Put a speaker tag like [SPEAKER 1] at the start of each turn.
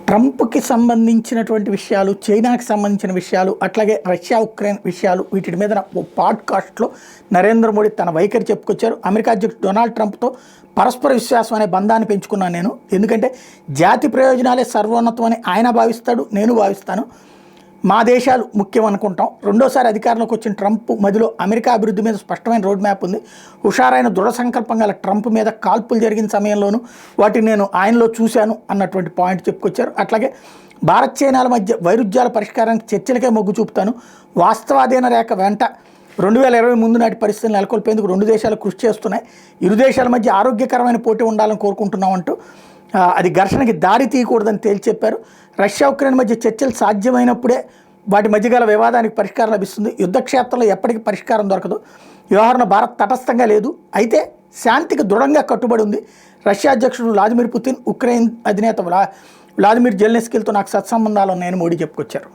[SPEAKER 1] ట్రంప్‌కి సంబంధించినటువంటి విషయాలు, చైనాకి సంబంధించిన విషయాలు, అట్లాగే రష్యా, ఉక్రెయిన్ విషయాలు వీటి మీద ఓ పాడ్‌కాస్ట్‌లో నరేంద్ర మోడీ తన వైఖరి చెప్పుకొచ్చారు. అమెరికా అధ్యక్షుడు డొనాల్డ్ ట్రంప్‌తో పరస్పర విశ్వాసం అనే బంధాన్ని పెంచుకున్నాను నేను. ఎందుకంటే జాతి ప్రయోజనాలే సర్వోన్నతం అని ఆయన భావిస్తాడు, నేను భావిస్తాను. మా దేశాలు ముఖ్యం అనుకుంటాం. రెండోసారి అధికారంలోకి వచ్చిన ట్రంప్ మధ్యలో అమెరికా అభివృద్ధి మీద స్పష్టమైన రోడ్ మ్యాప్ ఉంది. హుషారైన దృఢ సంకల్పం గల ట్రంప్ మీద కాల్పులు జరిగిన సమయంలోనూ వాటిని నేను ఆయనలో చూశాను అన్నటువంటి పాయింట్ చెప్పుకొచ్చారు. అట్లాగే భారత్ చైనాల మధ్య వైరుధ్యాల పరిష్కారానికి చర్చలకే మొగ్గు చూపుతాను. వాస్తవాధీన రేఖ వెంట 2020 ముందు నాటి పరిస్థితులను నెలకొల్పేందుకు రెండు దేశాలు కృషి చేస్తున్నాయి. ఇరు దేశాల మధ్య ఆరోగ్యకరమైన పోటీ ఉండాలని కోరుకుంటున్నామంటూ అది ఘర్షణకి దారి తీయకూడదని తేల్చి చెప్పారు. రష్యా, ఉక్రెయిన్ మధ్య చర్చలు సాధ్యమైనప్పుడే వాటి మధ్య గల వివాదానికి పరిష్కారం లభిస్తుంది. యుద్ధ క్షేత్రంలో ఎప్పటికీ పరిష్కారం దొరకదు. వ్యవహారంలో భారత్ తటస్థంగా లేదు, అయితే శాంతికి దృఢంగా కట్టుబడి ఉంది. రష్యా అధ్యక్షుడు వ్లాదిమిర్ పుతిన్, ఉక్రెయిన్ అధినేత వ్లాదిమిర్ జెలెన్స్కీలతో నాకు సత్సంబంధాలు ఉన్నాయని మోడీ చెప్పుకొచ్చారు.